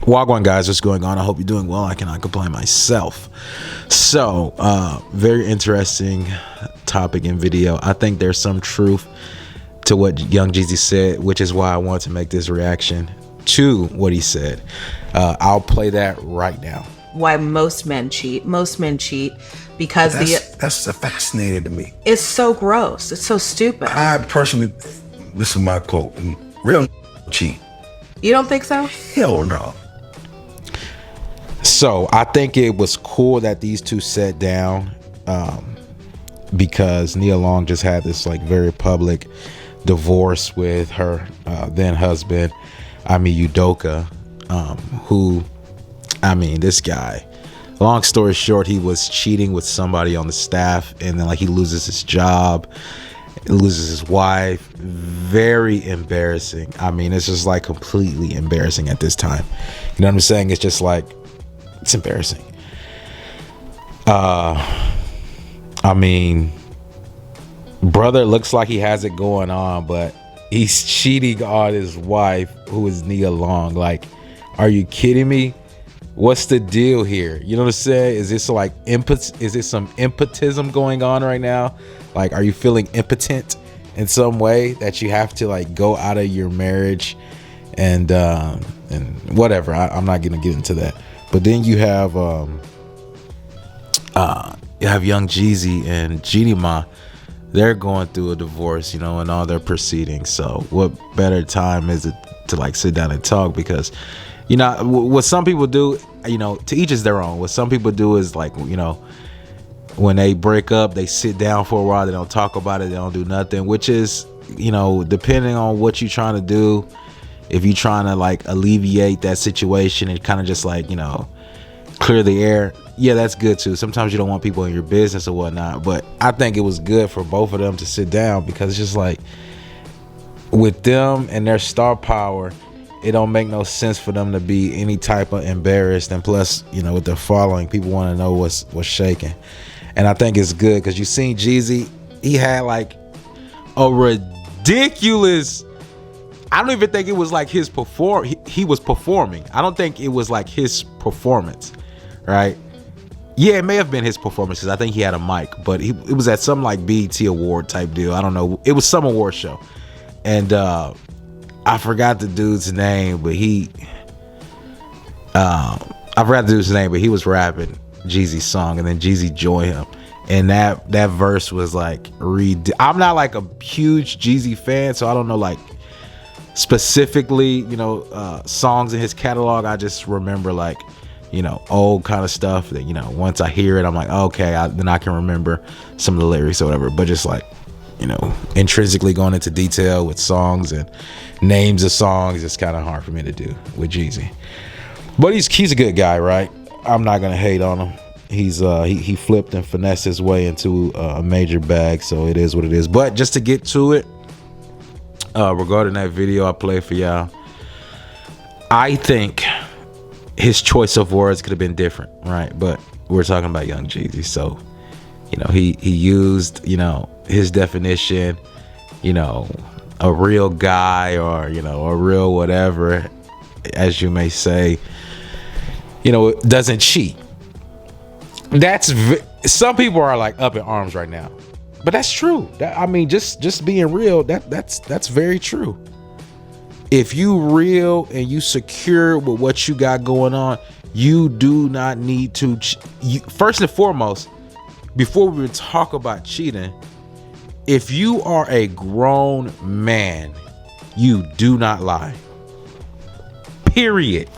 Wagwan guys, what's going on? I hope you're doing well. I cannot complain myself. So, very interesting topic and video. I think there's some truth to what Young Jeezy said, which is why I want to make this reaction to what he said. I'll play that right now. Why most men cheat because that's fascinating to me. It's so gross. It's so stupid. I personally, this is my quote: "Real cheat." You don't think so? Hell no. So I think it was cool that these two sat down, because Nia Long just had this like very public divorce with her then husband, Udoka, who, this guy, long story short, he was cheating with somebody on the staff, and then like he loses his job, loses his wife. Very embarrassing. It's just like completely embarrassing at this time. You know what I'm saying? It's just like, it's embarrassing. Brother looks like he has it going on, but he's cheating on his wife, who is Nia Long. Like, are you kidding me? What's the deal here? You know what I'm saying? Is this like is it some impotism going on right now? Like, are you feeling impotent in some way that you have to like go out of your marriage and whatever? I'm not gonna get into that. But then you have Young Jeezy and Jeezy Nia. They're going through a divorce, and all their proceedings. So what better time is it to like sit down and talk? Because what some people do, to each is their own. What some people do is like, when they break up, they sit down for a while. They don't talk about it. They don't do nothing, which is, depending on what you're trying to do. If you're trying to like alleviate that situation and kind of just like, clear the air, yeah, that's good too. Sometimes you don't want people in your business or whatnot, but I think it was good for both of them to sit down, because it's just like, with them and their star power, it don't make no sense for them to be any type of embarrassed. And plus, with their following, people want to know what's shaking. And I think it's good, because you seen Jeezy, he had like a ridiculous, I don't even think it was like his he was performing. I don't think it was like his performance, right? Yeah, it may have been his performance, because I think he had a mic, but it was at some like BET award type deal. I don't know. It was some award show. And I forgot the dude's name, but he was rapping Jeezy's song, and then Jeezy joined him. And that verse was like, I'm not like a huge Jeezy fan, so I don't know like specifically, songs in his catalog. I just remember like, old kind of stuff that, once I hear it, I'm like, okay, then I can remember some of the lyrics or whatever. But just like, intrinsically going into detail with songs and names of songs, it's kind of hard for me to do with Jeezy. But he's a good guy, right? I'm not gonna hate on him. He's he flipped and finessed his way into a major bag, so it is what it is. But just to get to it, regarding that video I played for y'all, I think his choice of words could have been different, right? But we're talking about Young Jeezy, so he used his definition, a real guy, or a real whatever, as you may say, doesn't cheat. That's some people are like up in arms right now, but that's true. Just being real, that's very true. If you real and you secure with what you got going on, you do not need to first and foremost, before we even talk about cheating, if you are a grown man, you do not lie. Period.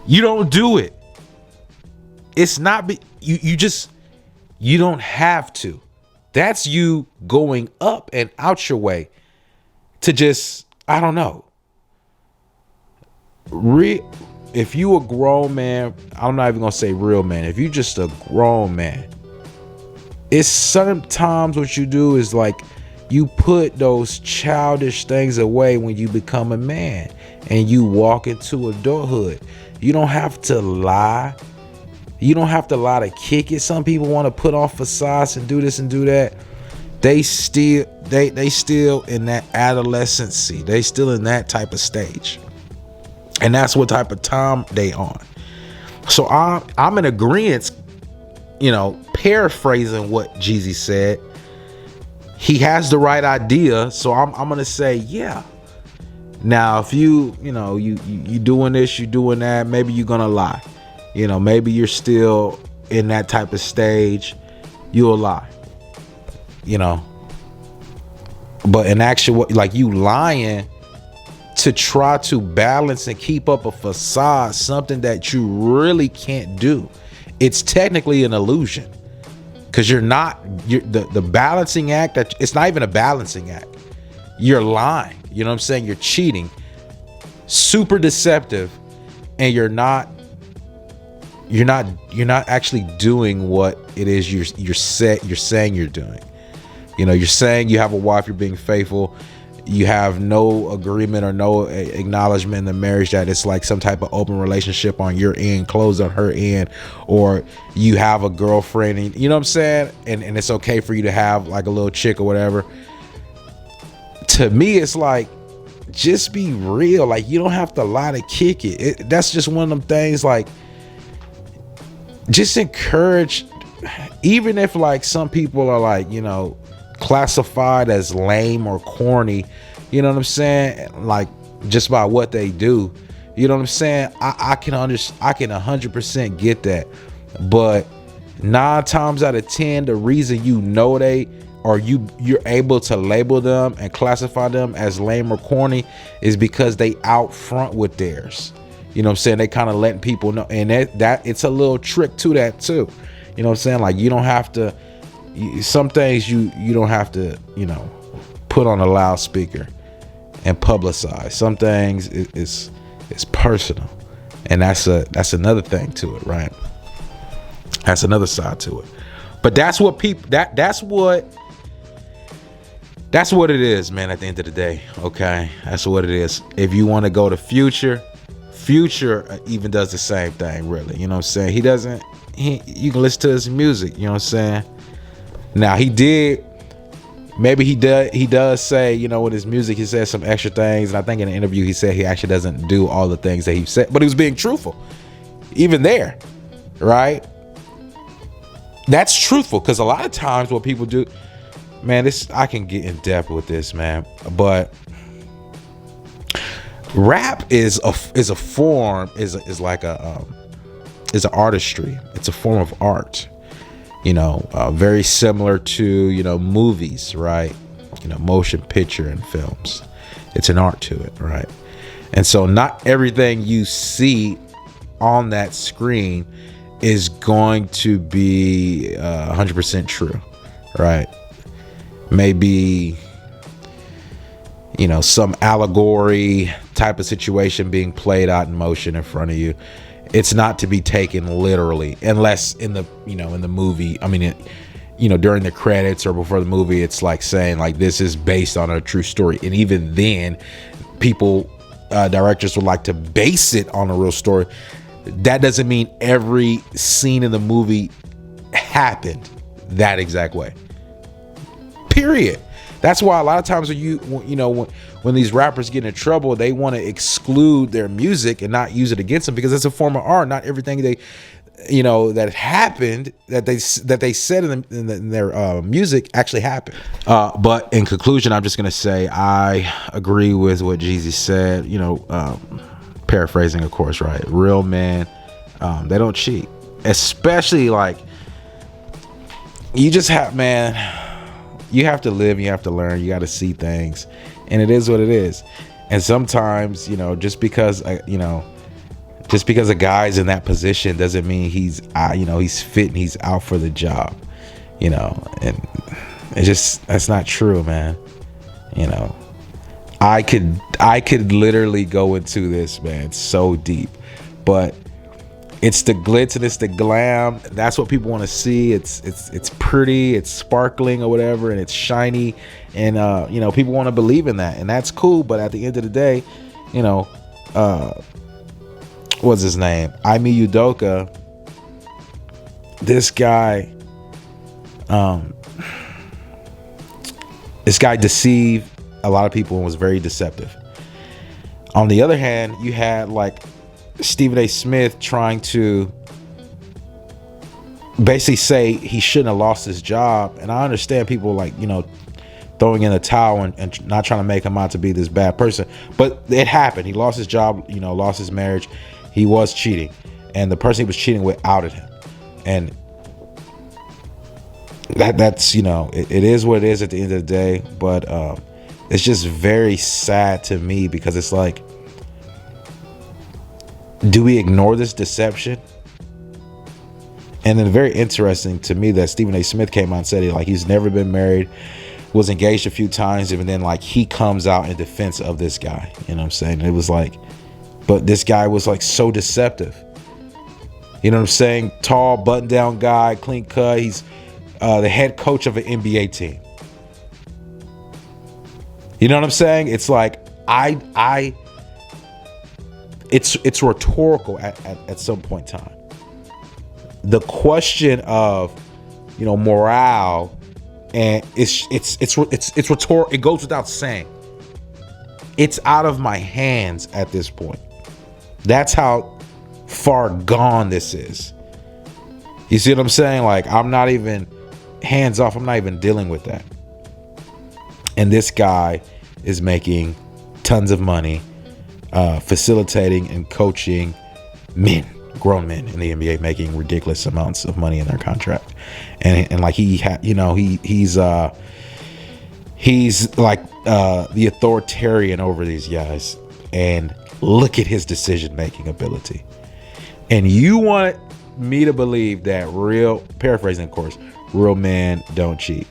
You don't do it. It's not you don't have to. That's you going up and out your way to just, I don't know. If you a grown man, I'm not even gonna say real man. If you just a grown man, it's sometimes what you do is like you put those childish things away when you become a man and you walk into adulthood. You don't have to lie. You don't have to lie to kick it. Some people want to put on facades and do this and do that. They still in that adolescency. They still in that type of stage. And that's what type of time they on. So I'm in agreement, paraphrasing what Jeezy said. He has the right idea, so I'm gonna say, yeah. Now, if you doing this, you doing that, maybe you're gonna lie. Maybe you're still in that type of stage, you'll lie. But in actual, like, you lying to try to balance and keep up a facade, something that you really can't do. It's technically an illusion, because you're the balancing act, that it's not even a balancing act. You're lying. You know what I'm saying? You're cheating, super deceptive, and you're not actually doing what it is you're saying you're doing. You're saying you have a wife, you're being faithful. You have no agreement or no acknowledgement in the marriage that it's like some type of open relationship on your end, closed on her end, or you have a girlfriend, and, you know what I'm saying? And it's okay for you to have like a little chick or whatever. To me, it's like, just be real. Like, you don't have to lie to kick it. That's just one of them things. Like, just encourage, even if like some people are like, classified as lame or corny, you know what I'm saying, like, just by what they do, you know what I'm saying, I can 100% get that. But 9 times out of 10, the reason you're able to label them and classify them as lame or corny is because they out front with theirs. You know what I'm saying? They kind of letting people know, and that it's a little trick to that too. You know what I'm saying? Like, you don't have to, some things you don't have to, put on a loudspeaker and publicize. Some things is personal, and that's another thing to it, right? That's another side to it. But that's what people, that's what it is, man. At the end of the day, okay, that's what it is. If you want to go to Future even does the same thing, really. You know what I'm saying? You can listen to his music. You know what I'm saying? Now, he does say, in his music, he says some extra things. And I think in an interview, he said he actually doesn't do all the things that he said, but he was being truthful. Even there, right? That's truthful, because a lot of times what people do, man, I can get in depth with this, man. But rap is an artistry. It's a form of art. Very similar to, movies, right? Motion picture and films. It's an art to it, right? And so not everything you see on that screen is going to be 100% true, right? Maybe, some allegory type of situation being played out in motion in front of you. It's not to be taken literally, unless in the movie, during the credits or before the movie, it's like saying like, this is based on a true story. And even then, directors would like to base it on a real story. That doesn't mean every scene in the movie happened that exact way. Period. That's why a lot of times when these rappers get in trouble, they want to exclude their music and not use it against them, because it's a form of art. Not everything that happened that they said in their music actually happened. But in conclusion, I'm just gonna say I agree with what Jeezy said. Paraphrasing, of course, right? Real men, they don't cheat, especially like, you just have, man. You have to live, you have to learn, you got to see things, and it is what it is. And sometimes, just because a guy's in that position doesn't mean he's fit and he's out for the job, and that's not true, man. I could literally go into this, man, so deep, but it's the glitz and it's the glam. That's what people want to see. It's pretty, it's sparkling or whatever, and it's shiny, and people want to believe in that, and that's cool. But at the end of the day, what's his name? Imi Udoka. This guy deceived a lot of people and was very deceptive. On the other hand, you had like Stephen A. Smith trying to basically say he shouldn't have lost his job. And I understand people like, throwing in a towel and not trying to make him out to be this bad person. But it happened. He lost his job, lost his marriage. He was cheating. And the person he was cheating with outed him. And that's, it is what it is at the end of the day. But it's just very sad to me because it's like, do we ignore this deception? And then very interesting to me that Stephen A. Smith came out and said he's never been married, was engaged a few times, and then he comes out in defense of this guy. You know what I'm saying? It was like, but this guy was like so deceptive. You know what I'm saying? Tall, button down guy, clean cut. He's the head coach of an NBA team. You know what I'm saying? It's like it's rhetorical at some point in time. The question of morale, and it's rhetorical. It goes without saying. It's out of my hands at this point. That's how far gone this is. You see what I'm saying? Like, I'm not even hands off. I'm not even dealing with that. And this guy is making tons of money, facilitating and coaching grown men in the NBA, making ridiculous amounts of money in their contract. And like he's like the authoritarian over these guys. And look at his decision-making ability. And you want me to believe that paraphrasing, of course, real men don't cheat.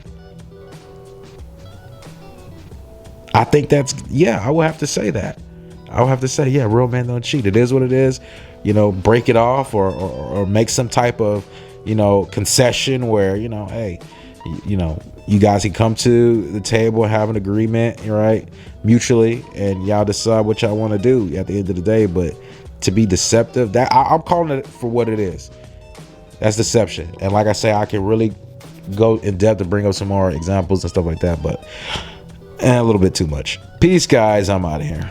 I think I will have to say that. I will have to say, real men don't cheat. It is what it is. Break it off or make some type of, concession where, hey, you guys can come to the table and have an agreement, right, mutually, and y'all decide what y'all want to do at the end of the day. But to be deceptive, that I'm calling it for what it is. That's deception. And like I say, I can really go in depth to bring up some more examples and stuff like that, but a little bit too much. Peace, guys. I'm out of here.